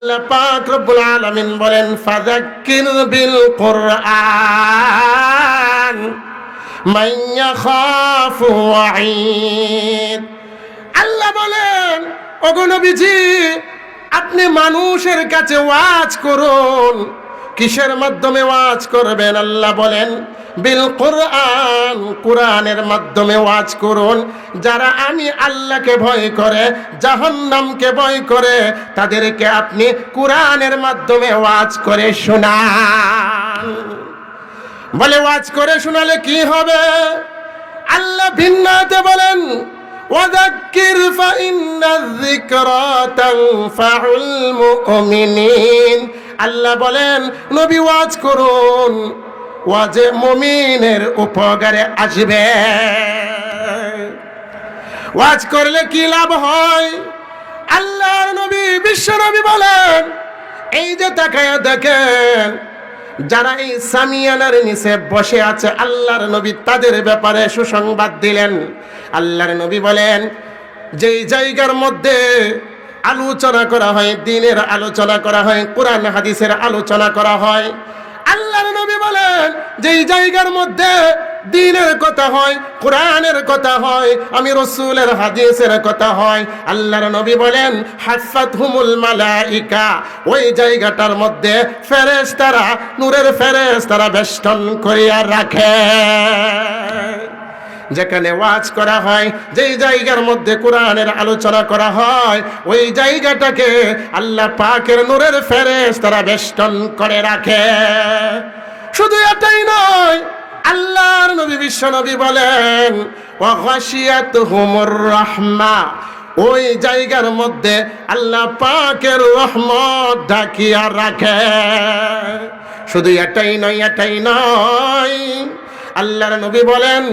আল্লাহ পাক রব্বুল আলামিন বলেন ফাযাক্কির বিল কুরআন মান ইয়াখাফু ওয়াঈদ। আল্লাহ বলেন ওগো নবীজি আপনি মানুষের কাছে ওয়াজ করুন। কিসের মাধ্যমে ওয়াজ করবেন? আল্লাহ বলেন বিল কুরআন, কুরআনের মাধ্যমে ওয়াজ করুন। যারা আমি আল্লাহকে ভয় করে, জাহান্নামকে ভয় করে, তাদেরকে আপনি কুরআনের মাধ্যমে ওয়াজ করে শোনান। বলে ওয়াজ করে শোনালে কি হবে? আল্লাহ ভিন্নাতে বলেন ওয়াযাক্কির ফাইন্নায যিকরা তানফাউল মুমিনিন। আল্লাহ বলেন নবী ওয়াজ করুন, ওয়াজে মুমিনের উপকারে আসবে। ওয়াজ করলে কি লাভ হয়? আল্লাহর নবী বিশ্ব নবী বলেন এই যে তাকায়া দেখেন যারা এই সামিয়ানার নিচে বসে আছে, আল্লাহর নবী তাদের ব্যাপারে সুসংবাদ দিলেন। আল্লাহর নবী বলেন যেই জায়গার মধ্যে আলোচনা করা হয়, দ্বীনের আলোচনা করা হয়, কোরআন হাদিসের আলোচনা করা হয়, আল্লাহর নবী বলেন যেই জায়গার মধ্যে দ্বীনের কথা হয়, কোরআনের কথা হয়, আমি রাসূলের হাদিসের কথা হয়, আল্লাহর নবী বলেন হাফাতহুমুল মালাইকা, ওই জায়গাটার মধ্যে ফেরেশতারা, নূরের ফেরেশতারা বেষ্টন করিয়া রাখে। যেখানে ওয়াজ করা হয়, যেই জায়গার মধ্যে কোরআনের আলোচনা করা হয়, ওই জায়গাটাকে আল্লাহ পাকের নূরের ফেরেশতারা বেষ্টন করে রাখে। শুধু এটাই নয়, আল্লাহর নবী বিশ্ব নবী বলেন ওয়া গাশিয়াতুহুমুর রাহমা, ওই জায়গার মধ্যে আল্লাহ পাকের রহমত ঢাকিয়া রাখে। শুধু এটাই নয়, এটাই নয়, আল্লাহর নবী বলেন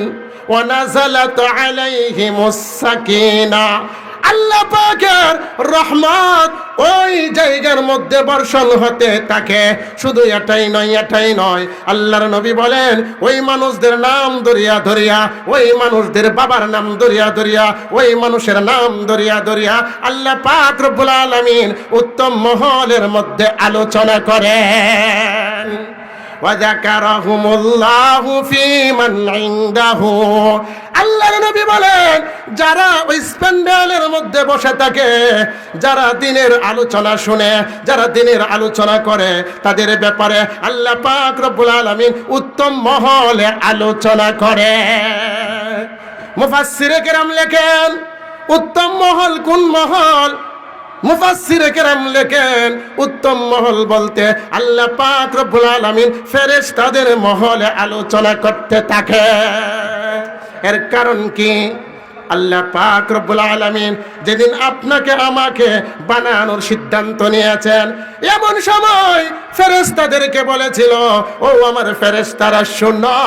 ওয়া নাযালাত আলাইহিমুস সাকিনা, আল্লাহ পাকের রহমত ওই জায়গার মধ্যে বর্ষণ হতে থাকে। শুধু এটাই নয়, এটাই নয়, আল্লাহর নবী বলেন ওই মানুষদের নাম ধরিয়া ধরিয়া, ওই মানুষদের বাবার নাম ধরিয়া ধরিয়া, ওই মানুষের নাম ধরিয়া ধরিয়া আল্লাহ পাক রব্বুল আলামিন উত্তম মহলের মধ্যে আলোচনা করেন। ওয়াযাকারাহুমুল্লাহু ফীমান ইনদাহু, আল্লাহর নবী বলেন যারা ওই প্যান্ডেলের মধ্যে বসে থাকে, যারা দ্বীনের আলোচনা শুনে, যারা দ্বীনের আলোচনা করে, তাদের ব্যাপারে আল্লাহ পাক রব্বুল আলামিন উত্তম মহলে আলোচনা করে। মুফাসসিরে কেরাম লেখেন উত্তম মহল কোন মহল? মুফাসসিরে কেরাম লেখেন উত্তম মহল বলতে আল্লাহ পাক রব্বুল আলামিন ফেরেশতাদের মহলে আলোচনা করতে থাকে। এর কারণ কি? আল্লাহ পাক রব্বুল আলামিন যেদিন আপনাকে আমাকে বানানোর সিদ্ধান্ত নিয়েছেন, এমন সময় ফেরেশতাদেরকে বলেছিল ও আমার ফেরেশতারা শোনো,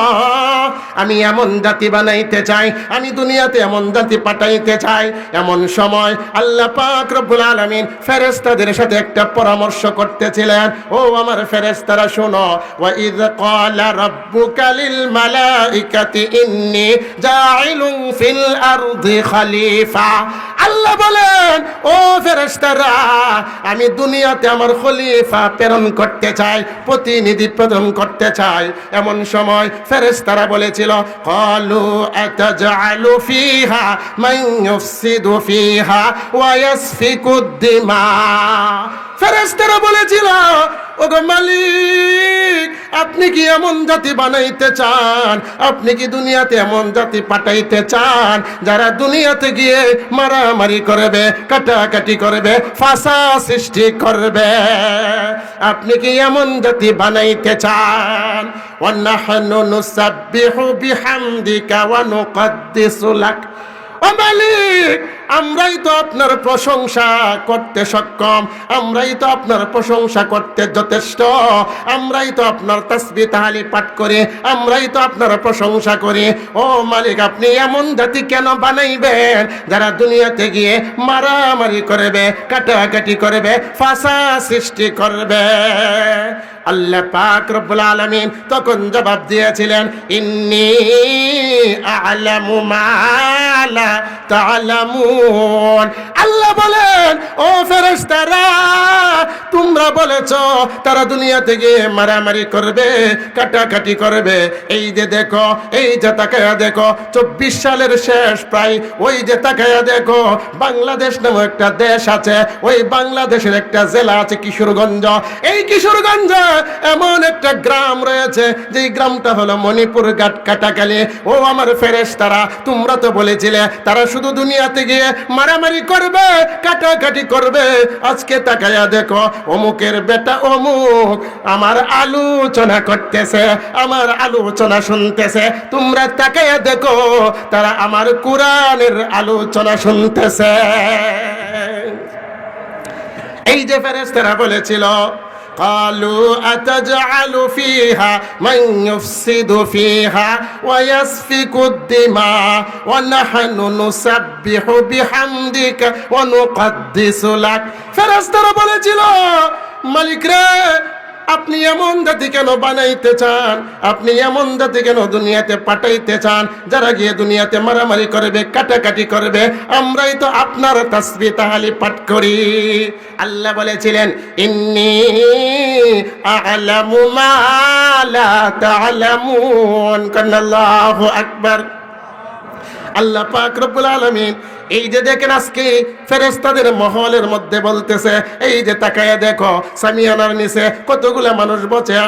আমি এমন জাতি বানাইতে চাই, আমি দুনিয়াতে এমন জাতি পাঠাইতে চাই। এমন সময় আল্লাহ পাক রব্বুল আলামিন ফেরেশতাদের সাথে একটা পরামর্শ করতেছিলেন, ও আমার ফেরেশতারা শোনো, ওয়া ইয ক্বালা রাব্বুকা লিল মালাইকাতি ইন্নী জাইলুন ফিল আরদি খলিফা, আল্লাহ বলেন ও ফেরেশতারা আমি দুনিয়াতে আমার খলিফা প্রেরণ করতে চাই, প্রতিনিধি প্রেরণ করতে চাই। এমন সময় ফেরেশতারা বলেছিল ক্বালু আতাজআলু ফিহা মান ইউফসিদু ফিহা ওয়া ইয়াসফিকুদ দিমা, ফেরেশতারা বলেছিল ওগো মালিক আপনি কি এমন জাতি বানাইতে চান, আপনি কি দুনিয়াতে এমন জাতি পাঠাইতে চান যারা দুনিয়াতে গিয়ে মারামারি করবে, কাটাকাটি করবে, ফাসাদ সৃষ্টি করবে? আপনি কি এমন জাতি বানাইতে চান? ওয়া নাহনু নুসাব্বিহু বিহামদিকা ওয়া নুকদ্দিসু লাক, ও মালিক আমরাই তো আপনার প্রশংসা করতে সক্ষম, আমরাই তো আপনার প্রশংসা করতে যথেষ্ট, আমরাই তো আপনার তাসবিহ তাহলিল পাঠ করি, আমরাই তো আপনার প্রশংসা করি। ও মালিক আপনি এমন জাতি কেন বানাইবেন যারা দুনিয়াতে গিয়ে মারামারি করবে, কাটাকাটি করবে, ফাসাদ সৃষ্টি করবে? আল্লাহ পাক রব্বুল আলামিন তখন জবাব দিয়েছিলেন ইন্নী আ'লামু মা লা তা'লামুন, আল্লাহ বলেন ও ফেরেশতারা তোমরা বলেছো তারা দুনিয়াতে গিয়ে মারামারি করবে, কাটাকাটি করবে। এই যে দেখো, এই যে তাকায়া দেখো, 24 সালের শেষ প্রায়, ওই যে তাকায়া দেখো, বাংলাদেশ নামে একটা দেশ আছে, ওই বাংলাদেশের একটা জেলা আছে কিশোরগঞ্জ। এই কিশোরগঞ্জ এমন একটা গ্রাম রয়েছে, যে গ্রামটা হলো মণিপুর ঘাট কাটাকালি। ও আমার ফেরেশতারা, তোমরা তো বলেছিলে তারা শুধু দুনিয়াতে গিয়ে মারামারি করবে, কাটাকাটি করবে। আজকে তাকায়া দেখো, অমুকের বেটা অমুক আমার আলোচনা করতেছে, আমার আলোচনা শুনতেছে। তোমরা তাকায়া দেখো, তারা আমার কোরআনের আলোচনা শুনতেছে। এই যে ফেরেশতারা বলেছিল, قالوا أتجعل فيها من يفسد فيها ويسفك الدماء ونحن نسبح بحمدك ونقدس لك। ফেরেশতারা বলেছিল, মালিক রে, আপনি এমন জাতি কেন বানাইতে চান? আপনি এমন জাতি কেন দুনিয়াতে পাঠাইতে চান, যারা গিয়ে দুনিয়াতে মারামারি করবে, কাটাকাটি করবে? আমরাই তো আপনার তাসবিহ তাহলিল পাঠ করি। আল্লাহ বলেছিলেন, ইন্নী আ'লামু মা লা তা'লামুন। আল্লাহু আকবার। আল্লাহ পাক রব্বুল আলামিন এই যে দেখেন, আজকে ফেরেশতাদের মহলের মধ্যে বলতেছে, এই যে তাকায়া দেখো, সামিয়ানার নিচে কতগুলা মানুষ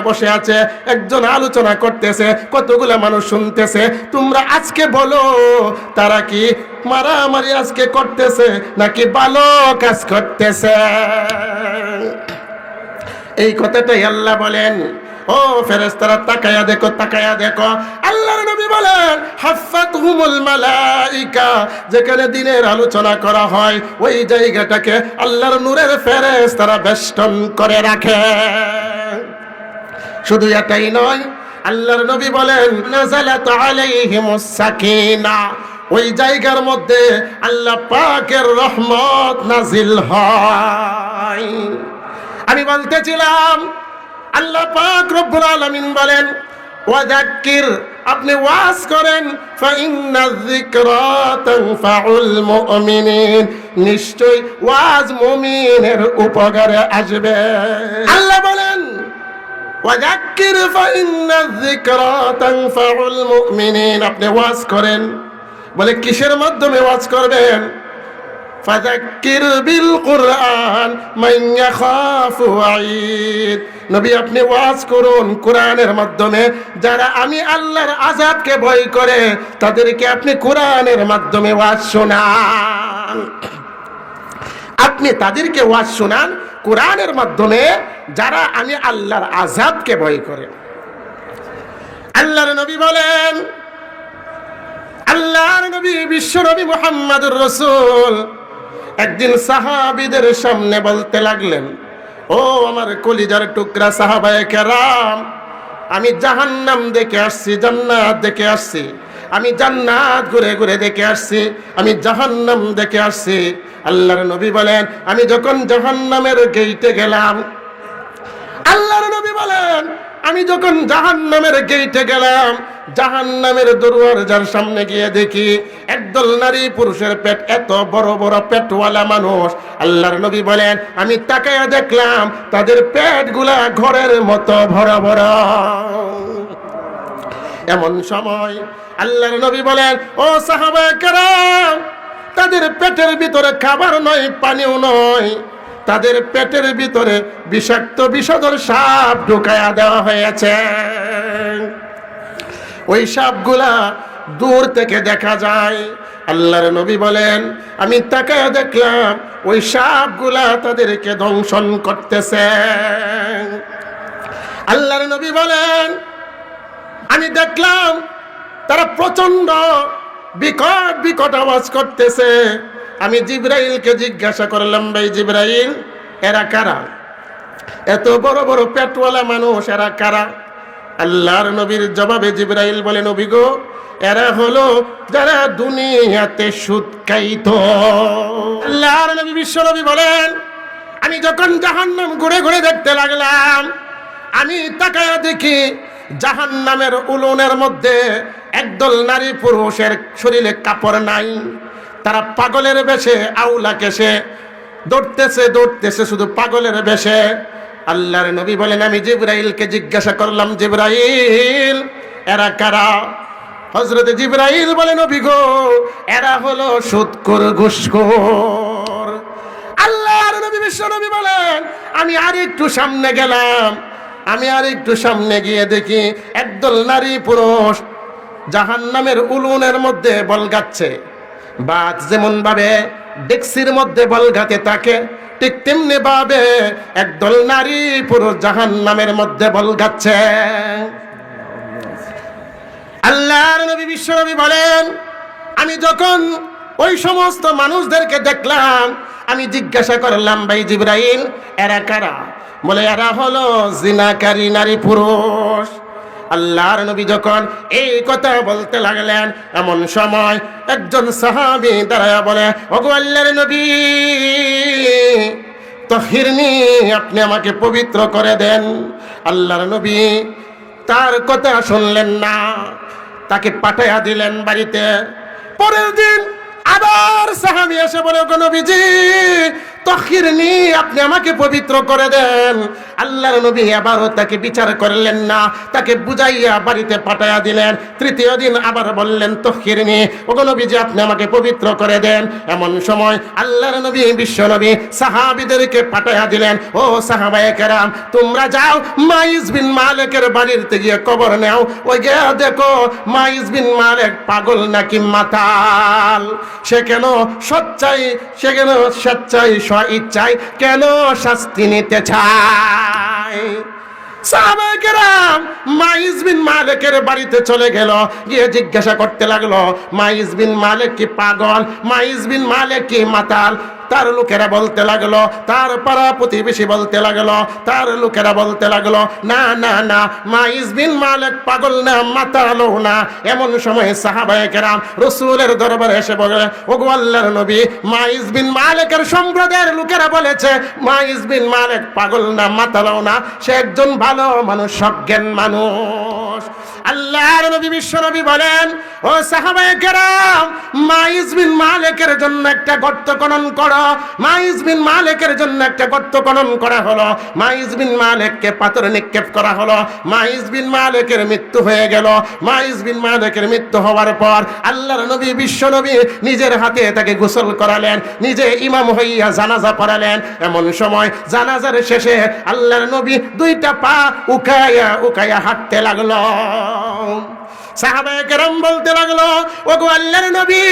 বসে আছে, একজন আলোচনা করতেছে, কতগুলা মানুষ শুনতেছে। তোমরা আজকে বলো, তারা কি মারামারি আজকে করতেছে নাকি ভালো কাজ করতেছে? এই কথাটাই আল্লাহ বলেন। ও ফেরেশতারা, তাকায়া দেখো, তাকায়া দেখো। আল্লাহর নবী বলেন, হাফাতহুমুল মালাইকা, যেখানে দিনের আলোচনা করা হয়, ওই জায়গাটাকে আল্লাহর নূরের ফেরেশতারা বেষ্টন করে রাখে। শুধু এটাই নয়, আল্লাহর নবী বলেন, নাযালাত আলাইহিমুস সাকিনা, ওই জায়গার মধ্যে আল্লাহ পাকের রহমত নাজিল হয়। আমি বলতেছিলাম, আল্লাহ পাক রব্বুল আলামিন বলেন, ওয়াযাক্কির, আপনি ওয়াজ করেন, ফাইন্নায যিকরা তানফাউল মুমিনিন, নিশ্চয় ওয়াজ মুমিনের উপকারে আসবে। আল্লাহ বলেন, ওয়াযাক্কির ফাইন্নায যিকরা তানফাউল মুমিনিন, আপনি ওয়াজ করেন। বলে কিসের মাধ্যমে ওয়াজ করবেন? ফাযাক্কির বিল কুরআন মান ইয়াখাফু ওয়াঈদ, নবী আপনি ওয়াজ করুন কোরআনের মাধ্যমে। যারা আমি আল্লাহর আযাবকে ভয় করে, তাদেরকে আপনি কোরআনের মাধ্যমে ওয়াজ শোনান। আপনি তাদেরকে ওয়াজ শোনান কোরআনের মাধ্যমে, যারা আমি আল্লাহর আযাবকে ভয় করে। আল্লাহর নবী বলেন, আল্লাহর নবী বিশ্ব নবী মুহাম্মদুর রাসূল একদিন সাহাবীদের সামনে বলতে লাগলেন, ও আমার কলিজার টুকরা সাহাবায়ে কেরাম, আমি জাহান্নাম দেখে আসছি, জান্নাত দেখে আসছি। আমি জান্নাত ঘুরে ঘুরে দেখে আসছি, আমি জাহান্নাম দেখে আসছি। আল্লাহর নবী বলেন, আমি যখন জাহান্নামের গেইটে গেলাম, আল্লাহর নবী বলেন, আমি যখন জাহান্নামের গেইটে গেলাম, জাহান্নামের দরওয়াজার সামনে গিয়ে দেখি একদল নারী পুরুষের পেট, এত বড় বড় পেটওয়ালা মানুষ। আল্লাহর নবী বলেন, আমি তাকায়া দেখলাম তাদের পেটগুলা ঘরের মতো ভরা ভরা। এমন সময় আল্লাহর নবী বলেন, ও সাহাবায়ে কেরাম, তাদের পেটের ভিতরে খাবার নয়, পানিও নয়, তাদের পেটের ভিতরে বিষাক্ত বিষধর সাপ ঢুকায়া দেওয়া হয়েছে। ওই সাপগুলা দূর থেকে দেখা যায়। আল্লাহর নবী বলেন, আমি তাকায়া দেখলাম ওই সাপগুলা তাদেরকে দংশন করতেছে। আল্লাহর নবী বলেন, আমি দেখলাম তারা প্রচন্ড বিকট বিকট আওয়াজ করতেছে। আমি জিবরাইলকে জিজ্ঞাসা করলাম, ভাই জিবরাইল, এরা কারা? এত বড় বড় পেটওয়ালা মানুষ, এরা কারা? আল্লাহর নবীর জবাবে জিবরাইল বলে, নবী গো, এরা হলো যারা দুনিয়াতে সুদ খাইতো। আল্লাহর নবী বিশ্ব নবী বলেন, আমি যখন জাহান্নাম ঘুরে ঘুরে দেখতে লাগলাম, আমি তাকায়া দেখি জাহান্নামের উলুনের মধ্যে একদল নারী পুরুষের শরীরে কাপড় নাই। তারা পাগলের বেশে, আউলা কেশে দৌড়তেছে দৌড়তেছে, শুধু পাগলের বেশে। আল্লাহর নবী বলেন, আমি জিবরাইলকে জিজ্ঞাসা করলাম, জিবরাইল এরা কারা? হযরতে জিবরাইল বলেন, নবী গো, এরা হলো সুদখোর ঘুষখোর। আল্লাহর নবী বিশ্ব নবী বলেন, আমি আর একটু সামনে গেলাম, আমি আর একটু সামনে গিয়ে দেখি একদল নারী পুরুষ জাহান্নামের উলুনের মধ্যে বল গাচ্ছে। বাত যেমন ভাবে ডেক্সির মধ্যে বল গাতে থাকে, ঠিক তেমনি ভাবে একদল নারী পুরুষ জাহান্নামের মধ্যে বল গাচ্ছে। আল্লাহর নবী বিশ্ব নবী বলেন, আমি যখন ওই সমস্ত মানুষদেরকে দেখলাম, আমি জিজ্ঞাসা করলাম, ভাই জিবরাইল এরা কারা? বলে, এরা হলো জিনাকারী নারী পুরুষ। আল্লাহর নবী যখন এই কথা বলতে লাগলেন, এমন সময় একজন সাহাবী দাঁড়ায়া বলে, ওগো আল্লাহর নবী, তাহিরনি, আপনি আমাকে পবিত্র করে দেন। আল্লাহর নবী তার কথা শুনলেন না, তাকে পাঠাইয়া দিলেন বাড়িতে। পরের দিন আবার সাহাবী এসে বলে, ওগো নবীজি, তাহিরনি, আপনি আমাকে পবিত্র করে দেন। আল্লাহর নবী আবারও তাকে বিচার করলেন না, তাকে বুঝাইয়া বাড়িতে পাঠাইয়া দিলেন। তৃতীয় দিন আবার বললেন, তাহিরনি, ওগো নবীজি, আপনি আমাকে পবিত্র করে দেন। এমন সময় আল্লাহর নবী বিশ্ব নবী সাহাবীদেরকে পাঠাইয়া দিলেন, ও সাহাবায়ে কেরাম, তোমরা যাও মাইজ বিন মালিকের বাড়িতে গিয়ে কবর নাও। ওই গিয়ে দেখো মাইজ বিন মালিক পাগল নাকি মাতাল, সে কেন স্বেচ্ছায় ইচ্ছায় কেন শাস্তি নিতে চায়। সাহাবায়ে কেরাম মাইজ বিন মালিকের বাড়িতে চলে গেল, গিয়ে জিজ্ঞাসা করতে লাগলো, মাইজ বিন মালিক কি পাগল? মাইজ বিন মালিক কি মাতাল? তার লোকেরা বলতে লাগলো, তার পাড়া প্রতিবেশী বলতে লাগলো, তার লোকেরা বলতে লাগলো, না না না, মাইজ বিন মালিক পাগল না, মাতালও না। এমন সময় সাহাবায়ে কেরাম রাসূলের দরবারে এসে বলে, ওগো আল্লাহর নবী, মাইজ বিন মালিকের সম্প্রদায়ের লোকেরা বলেছে মাইজ বিন মালিক পাগল না, মাতালও না, সে একজন ভালো মানুষ, সজ্ঞান মানুষ। আল্লাহর নবী বিশ্ব নবী বলেন, ও সাহাবায়ে কেরাম, মাইজ বিন মালিকের জন্য একটা গর্ত খনন করো। মাইজ বিন মালিকের জন্য একটা গর্ত খনন করা হলো, মাইজ বিন মালিককে পাথর নিক্ষেপ করা হলো। মাইজ বিন মালিকের মৃত্যু হয়ে গেল। মাইজ বিন মালিকের মৃত্যু হওয়ার পর আল্লাহর নবী বিশ্ব নবী নিজের হাতে তাকে গোসল করালেন, নিজে ইমাম হইয়া জানাজা পড়ালেন। এমন সময় জানাজার শেষে আল্লাহর নবী দুইটা পা উকায়া হাঁটতে লাগলো। সাহাবায়ে কেরাম বলতে লাগলো, ওগো আল্লাহর নবী,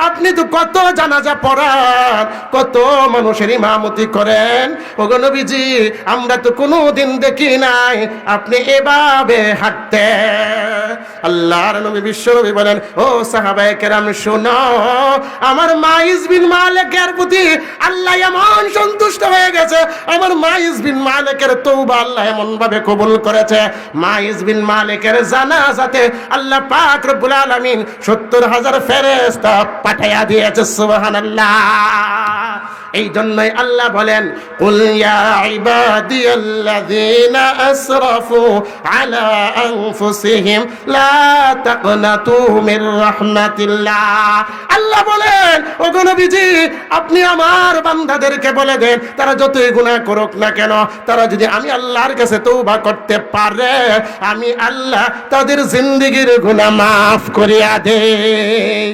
আপনি তো কত জানাজা পড়ান, কত মানুষের ইমামতি করেন, ওগো নবীজি, আমরা তো কোনোদিন দেখি নাই আপনি এভাবে হাঁটতে। আল্লাহর নবী বিশ্ব নবী বলেন, ও সাহাবায়ে কেরাম শোনো, আমার মাইজ বিন মালিকের প্রতি আল্লাহ এমন সন্তুষ্ট হয়ে গেছে, আমার মাইজ বিন মালিকের তওবা আল্লাহ এমন ভাবে কবুল করেছে, মাইজ বিন মালিকের জানাজাতে আল্লাহ পাক রব্বুল আলামিন ৭০,০০০ ফেরেশতা পাঠাইয়া দিয়েছে। সুবহানাল্লাহ। এই জন্যই আল্লাহ বলেন, কুল ইয়া ইবাদিয়াল্লাযীনা আসরাফু আলা আনফুসিহিম লা তাকনাতু মির রাহমাতিল্লাহ। আল্লাহ বলেন, ওগো নবীজি, আপনি আমার বান্দাদেরকে বলে দেন, তারা যতই গুনাহ করুক না কেন, তারা যদি আমি আল্লাহর কাছে তওবা করতে পারে, আমি আল্লাহ তাদের জিন্দেগীর গুনাহ মাফ করিয়া দেই।